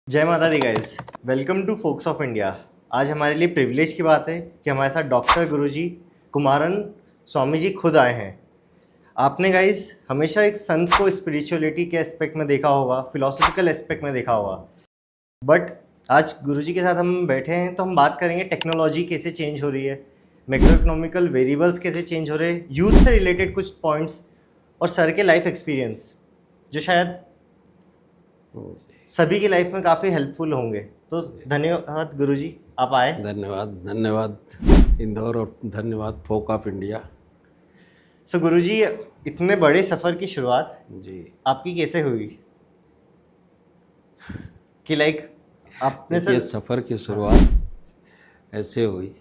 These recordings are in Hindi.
जय माता दी guys, welcome to folks of India. आज हमारे लिए प्रिविलेज की बात है कि हमारे साथ डॉक्टर गुरुजी कुमारन स्वामी जी खुद आए हैं। आपने गाइस हमेशा एक संत को स्पिरिचुअलिटी के एस्पेक्ट में देखा होगा, फिलोसफिकल एस्पेक्ट में देखा होगा, बट आज गुरुजी के साथ हम बैठे हैं तो हम बात करेंगे टेक्नोलॉजी कैसे चेंज हो रही है, मैक्रो इकोनॉमिकल वेरिएबल्स कैसे चेंज हो रहे हैं, यूथ से रिलेटेड कुछ पॉइंट्स और सर के लाइफ एक्सपीरियंस जो शायद सभी की लाइफ में काफ़ी हेल्पफुल होंगे। तो धन्यवाद गुरुजी, आप आए। धन्यवाद इंदौर और धन्यवाद फोक ऑफ इंडिया। सो गुरुजी, इतने बड़े सफ़र की शुरुआत जी आपकी कैसे हुई कि लाइक आपने ये सर सफ़र की शुरुआत ऐसे हुई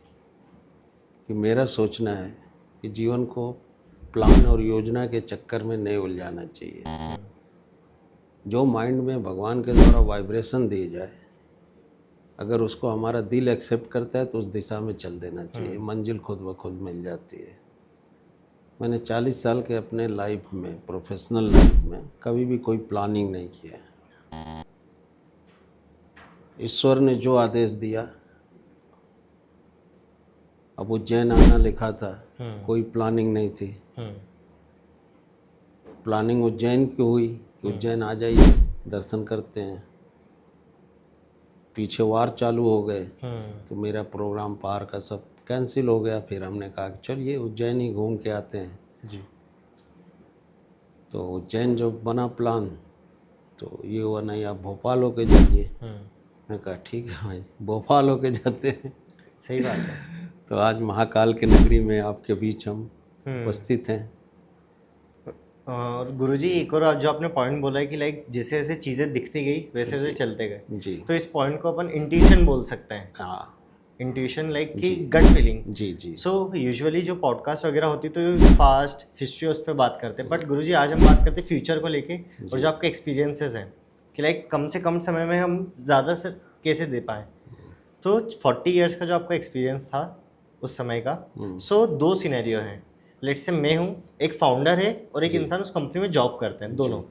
कि मेरा सोचना है कि जीवन को प्लान और योजना के चक्कर में नहीं उलझाना चाहिए। जो माइंड में भगवान के द्वारा वाइब्रेशन दी जाए, अगर उसको हमारा दिल एक्सेप्ट करता है तो उस दिशा में चल देना चाहिए, मंजिल खुद ब खुद मिल जाती है। मैंने 40 साल के अपने लाइफ में, प्रोफेशनल लाइफ में कभी भी कोई प्लानिंग नहीं किया। ईश्वर ने जो आदेश दिया, अब उज्जैन आना लिखा था, कोई प्लानिंग नहीं थी। प्लानिंग उज्जैन की हुई कि उज्जैन आ जाइए, दर्शन करते हैं। पीछे वार चालू हो गए तो मेरा प्रोग्राम पार का सब कैंसिल हो गया। फिर हमने कहा कि चलिए उज्जैन ही घूम के आते हैं जी। तो उज्जैन जो बना प्लान, तो ये हुआ नहीं आप भोपाल होके जाइए। मैं कहा ठीक है भाई, भोपाल होके जाते हैं। सही बात है। तो आज महाकाल की नगरी में आपके बीच हम उपस्थित हैं। और गुरुजी, एक और जो आपने पॉइंट बोला है कि लाइक जैसे जैसे चीज़ें दिखती गई वैसे वैसे चलते गए, जी तो इस पॉइंट को अपन इंट्यूशन बोल सकते हैं। हाँ इंट्यूशन लाइक कि गट फीलिंग। जी जी सो यूजुअली जो पॉडकास्ट वगैरह होती तो पास्ट हिस्ट्री उस पर बात करते हैं, बट गुरुजी आज हम बात करते हैं फ्यूचर को लेके और जो आपके एक्सपीरियंसेस हैं कि लाइक कम से कम समय में हम ज़्यादा से कैसे दे पाएँ। तो 40 इयर्स का जो आपका एक्सपीरियंस था उस समय का, सो दो सिनेरियो हैं। लेट्स से मैं हूँ, एक फाउंडर है और एक इंसान उस कंपनी में जॉब करते हैं, दोनों।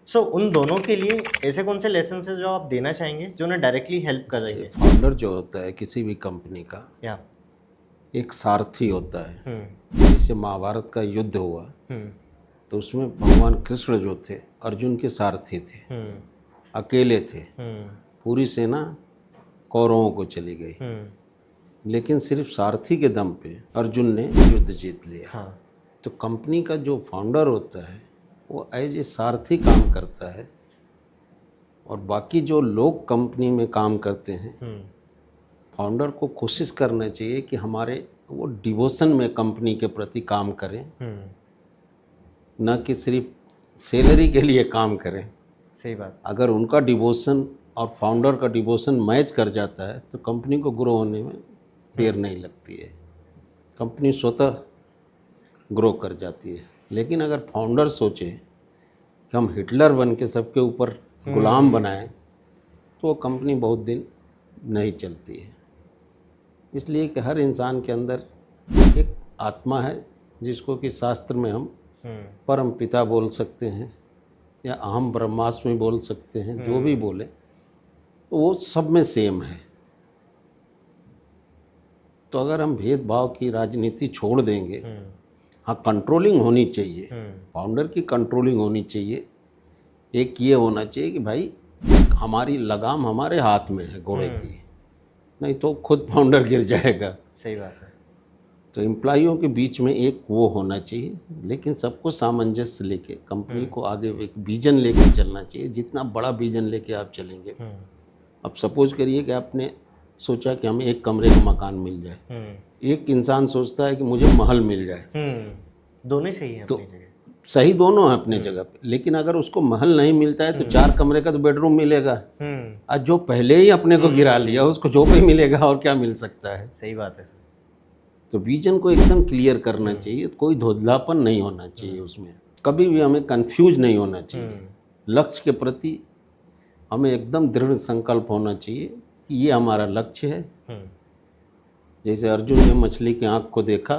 सो उन दोनों के लिए ऐसे कौन से लेसन है जो आप देना चाहेंगे जो उन्हें डायरेक्टली हेल्प कर रही है? फाउंडर जो होता है किसी भी कंपनी का, या एक सारथी होता है। जैसे महाभारत का युद्ध हुआ तो उसमें भगवान कृष्ण जो थे अर्जुन के सारथी थे, अकेले थे। पूरी सेना कौरवों को चली गई, लेकिन सिर्फ सारथी के दम पे अर्जुन ने युद्ध जीत लिया। हाँ। तो कंपनी का जो फाउंडर होता है वो एज ए सारथी काम करता है, और बाकी जो लोग कंपनी में काम करते हैं, फाउंडर को कोशिश करना चाहिए कि हमारे वो डिवोशन में कंपनी के प्रति काम करें, न कि सिर्फ सैलरी के लिए काम करें। सही बात। अगर उनका डिवोशन और फाउंडर का डिवोशन मैच कर जाता है तो कंपनी को ग्रो होने में देर नहीं लगती है, कंपनी स्वतः ग्रो कर जाती है। लेकिन अगर फाउंडर सोचे कि हम हिटलर बन के सबके ऊपर गुलाम बनाएं तो वो कंपनी बहुत दिन नहीं चलती है। इसलिए कि हर इंसान के अंदर एक आत्मा है जिसको कि शास्त्र में हम परम पिता बोल सकते हैं या अहम ब्रह्मास्मि बोल सकते हैं, जो भी बोले तो वो सब में सेम है। तो अगर हम भेदभाव की राजनीति छोड़ देंगे, हाँ कंट्रोलिंग होनी चाहिए, फाउंडर की कंट्रोलिंग होनी चाहिए। एक ये होना चाहिए कि भाई हमारी लगाम हमारे हाथ में है घोड़े की, नहीं तो खुद फाउंडर गिर जाएगा। सही बात है। तो एम्प्लॉइयों के बीच में एक वो होना चाहिए, लेकिन सबको सामंजस्य लेके कंपनी को आगे एक विजन लेके चलना चाहिए। जितना बड़ा विजन लेके आप चलेंगे, अब सपोज करिए कि आपने सोचा कि हमें एक कमरे का मकान मिल जाए, एक इंसान सोचता है कि मुझे महल मिल जाए। दोनों सही है तो अपनी जगह। सही दोनों है अपने जगह पे, लेकिन अगर उसको महल नहीं मिलता है तो 4 कमरे का तो बेडरूम मिलेगा। आज जो पहले ही अपने को गिरा लिया उसको जो भी मिलेगा और क्या मिल सकता है। सही बात है सर। तो विजन को एकदम क्लियर करना चाहिए, कोई धुंधलापन नहीं होना चाहिए उसमें, कभी भी हमें कंफ्यूज नहीं होना चाहिए। लक्ष्य के प्रति हमें एकदम दृढ़ संकल्प होना चाहिए कि ये हमारा लक्ष्य है। जैसे अर्जुन ने मछली की आँख को देखा,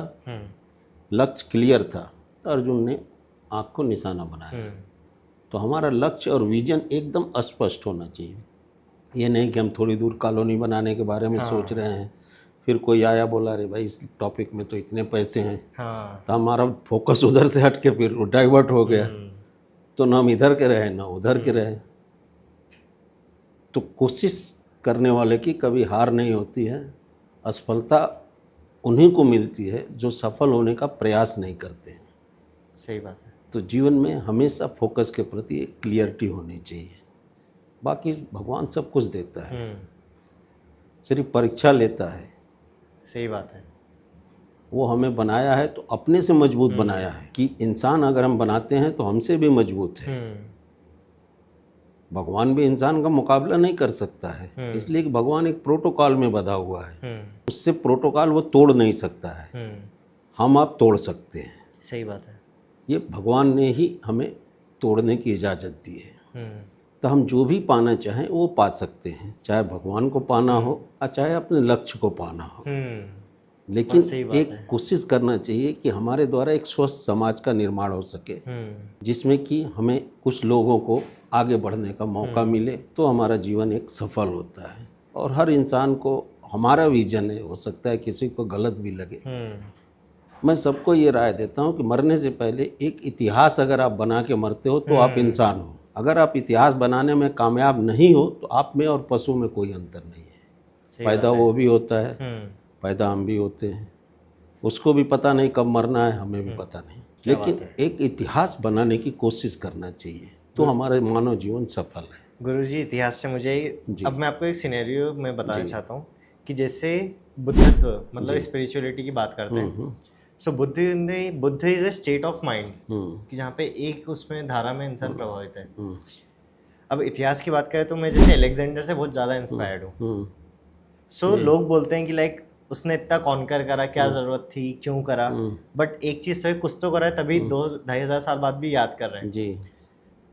लक्ष्य क्लियर था तो अर्जुन ने आँख को निशाना बनाया। तो हमारा लक्ष्य और विजन एकदम स्पष्ट होना चाहिए। ये नहीं कि हम थोड़ी दूर कॉलोनी बनाने के बारे में सोच रहे हैं, फिर कोई आया बोला अरे भाई इस टॉपिक में तो इतने पैसे हैं, हाँ। तो हमारा फोकस उधर से हट के फिर डाइवर्ट हो गया, तो ना हम इधर के रहे ना उधर के रहे। तो कोशिश करने वाले की कभी हार नहीं होती है। असफलता उन्हीं को मिलती है जो सफल होने का प्रयास नहीं करते हैं। सही बात है। तो जीवन में हमेशा फोकस के प्रति एक क्लियरिटी होनी चाहिए। बाकी भगवान सब कुछ देता है, सिर्फ परीक्षा लेता है। सही बात है। वो हमें बनाया है तो अपने से मजबूत बनाया है कि इंसान अगर हम बनाते हैं तो हमसे भी मजबूत है। भगवान भी इंसान का मुकाबला नहीं कर सकता है, इसलिए कि भगवान एक प्रोटोकॉल में बंधा हुआ है, उससे प्रोटोकॉल वो तोड़ नहीं सकता है। हम आप तोड़ सकते हैं। सही बात है। ये भगवान ने ही हमें तोड़ने की इजाज़त दी है। तो हम जो भी पाना चाहें वो पा सकते हैं, चाहे भगवान को पाना हो और चाहे अपने लक्ष्य को पाना हो। लेकिन एक कोशिश करना चाहिए कि हमारे द्वारा एक स्वस्थ समाज का निर्माण हो सके, जिसमें कि हमें कुछ लोगों को आगे बढ़ने का मौका मिले, तो हमारा जीवन एक सफल होता है। और हर इंसान को हमारा विजन है, हो सकता है किसी को गलत भी लगे। मैं सबको ये राय देता हूँ कि मरने से पहले एक इतिहास अगर आप बना के मरते हो तो आप इंसान हो। अगर आप इतिहास बनाने में कामयाब नहीं हो तो आप में और पशु में कोई अंतर नहीं है। पैदा वो भी होता है, पैदा हम भी होते हैं, उसको भी पता नहीं कब मरना है, हमें भी पता नहीं, लेकिन एक इतिहास बनाने की कोशिश करना चाहिए, तो हमारे मानव जीवन सफल है। गुरुजी, इतिहास से मुझे अब मैं आपको एक सिनेरियो में बताना चाहता हूँ कि जैसे बुद्धत्व मतलब स्पिरिचुअलिटी की बात करते हैं। So Buddha is a state of mind कि जहाँ पे एक उसमें धारा में इंसान प्रभावित है। अब इतिहास की बात करें तो मैं जैसे अलेक्जेंडर से बहुत ज़्यादा इंस्पायर्ड हूँ। सो लोग बोलते हैं कि लाइक उसने इतना कॉन्कर करा, क्या ज़रूरत थी, क्यों करा, बट एक चीज़ तो है, कुछ तो करा है, तभी 2-2,500 साल बाद भी याद कर रहे हैं जी।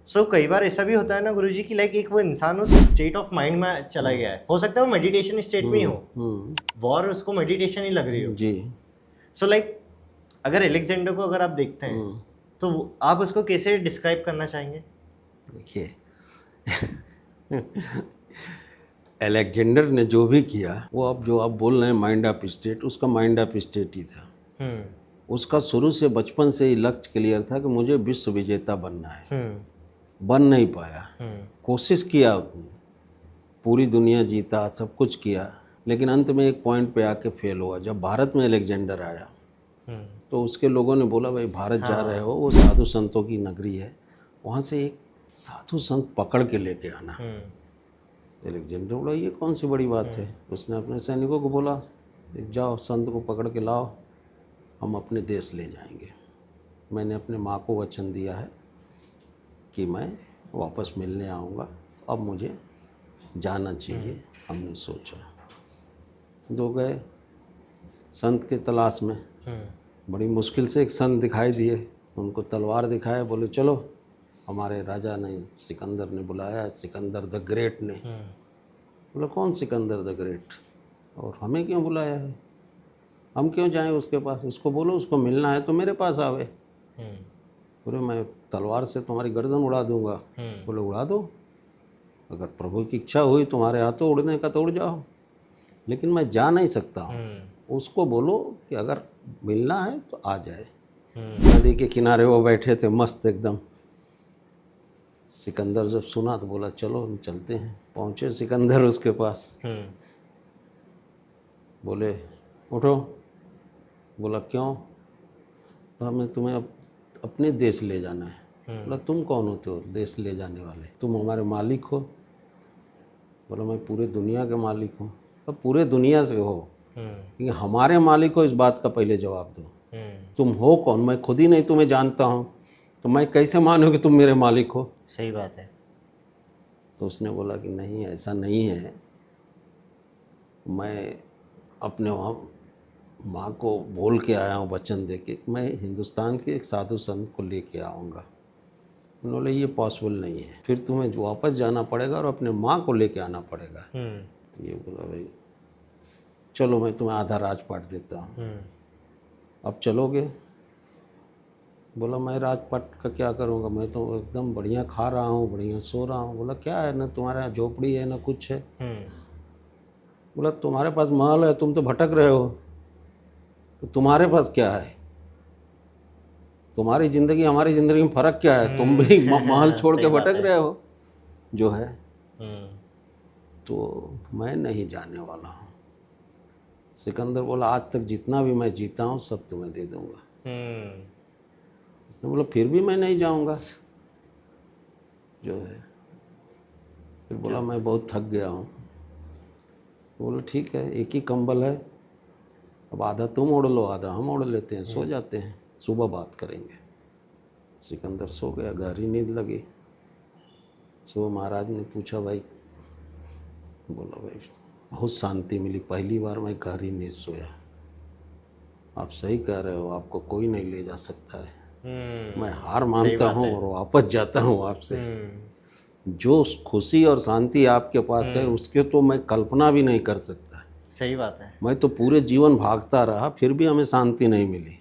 सो कई बार ऐसा भी होता है ना गुरुजी कि लाइक एक वो इंसान उस स्टेट ऑफ माइंड में चला गया है, हो सकता है वो मेडिटेशन स्टेट में ही हो, वॉर उसको मेडिटेशन ही लग रही हो जी। सो लाइक अगर अलेक्जेंडर को अगर आप देखते हैं तो आप उसको कैसे डिस्क्राइब करना चाहेंगे? देखिए अलेक्जेंडर ने जो भी किया वो अब जो आप बोल रहे हैं माइंड ऑफ स्टेट, उसका माइंड ऑफ स्टेट ही था। उसका शुरू से बचपन से ही लक्ष्य क्लियर था कि मुझे विश्व विजेता बनना है। बन नहीं पाया, कोशिश किया उसने, पूरी दुनिया जीता, सब कुछ किया, लेकिन अंत में एक पॉइंट पे आके फेल हुआ। जब भारत में अलेक्जेंडर आया तो उसके लोगों ने बोला भाई भारत जा रहे हो, वो साधु संतों की नगरी है, वहाँ से एक साधु संत पकड़ के लेके आना। अलेक्जेंडर बोला ये कौन सी बड़ी बात है। उसने अपने सैनिकों को बोला जाओ संत को पकड़ के लाओ, हम अपने देश ले जाएंगे। मैंने अपने माँ को वचन दिया है कि मैं वापस मिलने आऊँगा, तो अब मुझे जाना चाहिए। हमने सोचा, दो गए संत के तलाश में। बड़ी मुश्किल से एक संत दिखाई दिए, उनको तलवार दिखाए, बोले चलो। हमारे राजा ने, सिकंदर ने बुलाया, सिकंदर द ग्रेट ने। बोला कौन सिकंदर द ग्रेट, और हमें क्यों बुलाया है, हम क्यों जाएं उसके पास, उसको बोलो उसको मिलना है तो मेरे पास आवे। बोले मैं तलवार से तुम्हारी गर्दन उड़ा दूंगा। बोले उड़ा दो, अगर प्रभु की इच्छा हुई तुम्हारे हाथों उड़ने का तो उड़ जाओ, लेकिन मैं जा नहीं सकता हूँ। उसको बोलो कि अगर मिलना है तो आ जाए। नदी के किनारे वो बैठे थे मस्त एकदम। सिकंदर जब सुना तो बोला चलो हम चलते हैं। पहुँचे सिकंदर उसके पास, बोले उठो। बोला क्यों? हमें तुम्हें अपने देश ले जाना है। बोला तुम कौन होते हो देश ले जाने वाले, तुम हमारे मालिक हो। बोला मैं पूरे दुनिया के मालिक हूँ। तो पूरे दुनिया से हो, क्योंकि हमारे मालिक हो इस बात का पहले जवाब दो। तुम हो कौन? मैं खुद ही नहीं तुम्हें जानता हूँ, तो मैं कैसे मानूँ कि तुम मेरे मालिक हो? सही बात है। तो उसने बोला कि नहीं ऐसा नहीं है, मैं अपने वहाँ माँ को बोल के आया हूँ वचन दे के, मैं हिंदुस्तान के एक साधु संत को लेके आऊँगा। उन्होंने ये पॉसिबल नहीं है, फिर तुम्हें वापस जाना पड़ेगा और अपने माँ को लेके आना पड़ेगा। तो ये बोला भाई चलो मैं तुम्हें आधा राजपाट देता हूँ, अब चलोगे? बोला मैं राजपाट का क्या करूँगा, मैं तो एकदम बढ़िया खा रहा हूँ, बढ़िया सो रहा हूँ। बोला क्या है, ना तुम्हारे यहाँ झोपड़ी है ना कुछ है। बोला तुम्हारे पास महल है, तुम तो भटक रहे हो, तो तुम्हारे पास क्या है, तुम्हारी ज़िंदगी हमारी ज़िंदगी में फ़र्क क्या है, तुम भी महल छोड़ के सही बात भटक है। रहे हो जो है। हम्म, तो मैं नहीं जाने वाला हूँ। सिकंदर बोला आज तक जितना भी मैं जीता हूँ सब तुम्हें दे दूँगा। हम्म, उसने बोला फिर भी मैं नहीं जाऊँगा जो है। फिर बोला मैं बहुत थक गया हूँ। तो बोला ठीक है, एक ही कंबल है, अब आधा तुम ओढ़ लो आधा हम ओढ़ लेते हैं, सो जाते हैं, सुबह बात करेंगे। सिकंदर सो गया, गहरी नींद लगी। सुबह महाराज ने पूछा भाई, बोला भाई बहुत शांति मिली, पहली बार मैं गहरी नींद सोया। आप सही कह रहे हो, आपको कोई नहीं ले जा सकता है। मैं हार सही मानता बात हूँ है। और वापस जाता हूँ आपसे। जो खुशी और शांति आपके पास है उसके तो मैं कल्पना भी नहीं कर सकता। सही बात है। मैं तो पूरे जीवन भागता रहा, फिर भी हमें शांति नहीं मिली।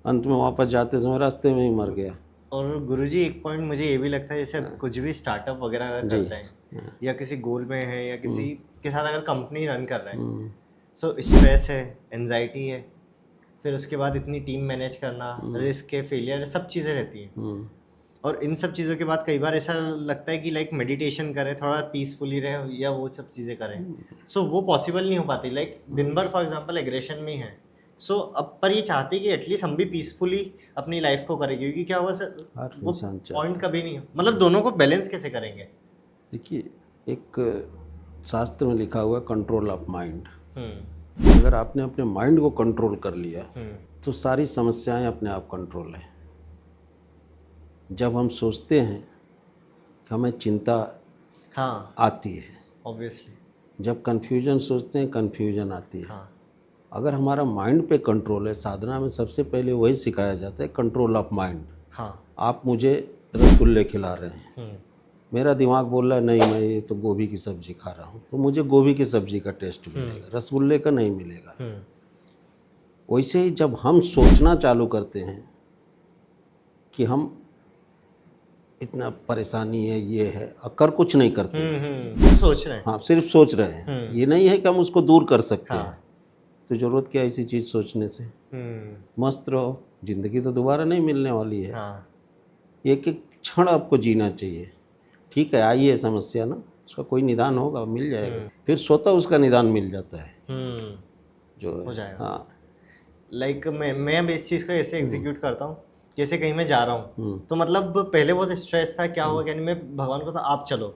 अंत में वापस जाते समय रास्ते में ही मर गया। और गुरुजी एक पॉइंट मुझे ये भी लगता है, जैसे आप कुछ भी स्टार्टअप वगैरह अगर जी। करते हैं या किसी गोल में है या किसी के साथ अगर कंपनी रन कर रहे हैं, सो स्ट्रेस है, एनजाइटी है, फिर उसके बाद इतनी टीम मैनेज करना, रिस्क है, फेलियर है, सब चीज़ें रहती हैं। और इन सब चीज़ों के बाद कई बार ऐसा लगता है कि लाइक मेडिटेशन करें, थोड़ा पीसफुली रहें या वो सब चीज़ें करें, सो वो पॉसिबल नहीं हो पाती। लाइक दिन भर फॉर एग्जांपल एग्रेशन में ही है, सो अब पर ये चाहते हैं कि एटलीस्ट हम भी पीसफुली अपनी लाइफ को करें, क्योंकि क्या हुआ सर, हर वो इंसान पॉइंट कभी नहीं, मतलब दोनों को बैलेंस कैसे करेंगे। देखिए, एक शास्त्र में लिखा हुआ है कंट्रोल ऑफ माइंड। हम्म, अगर आपने अपने माइंड को कंट्रोल कर लिया हम्म, तो सारी समस्याएं अपने आप कंट्रोल है। जब हम सोचते हैं कि हमें चिंता हाँ आती है, ऑब्वियसली, जब कन्फ्यूजन सोचते हैं कन्फ्यूजन आती है। हाँ, अगर हमारा माइंड पे कंट्रोल है, साधना में सबसे पहले वही सिखाया जाता है, कंट्रोल ऑफ माइंड। हाँ, आप मुझे रसगुल्ले खिला रहे हैं, हम्म, मेरा दिमाग बोल रहा है नहीं मैं ये तो गोभी की सब्ज़ी खा रहा हूँ, तो मुझे गोभी की सब्ज़ी का टेस्ट मिलेगा, रसगुल्ले का नहीं मिलेगा। वैसे ही जब हम सोचना चालू करते हैं कि हम इतना परेशानी है, ये है, और कर कुछ नहीं करते हैं, सोच रहे हैं, हाँ सिर्फ सोच रहे हैं, ये नहीं है कि हम उसको दूर कर सकते हैं। हाँ, तो ज़रूरत क्या ऐसी चीज़ सोचने से, मस्त रहो, ज़िंदगी तो दोबारा नहीं मिलने वाली है। हाँ, एक एक क्षण आपको जीना चाहिए। ठीक है, आई है समस्या ना, उसका कोई निदान होगा, मिल जाएगा, फिर स्वतः उसका निदान मिल जाता है जो है। हो जाएगा। हाँ, लाइक मैं अब इस चीज़ को ऐसे एग्जीक्यूट करता हूँ, जैसे कहीं मैं जा रहा हूँ तो मतलब पहले बहुत स्ट्रेस था, क्या हुआ क्या नहीं, मैं भगवान को था आप चलो,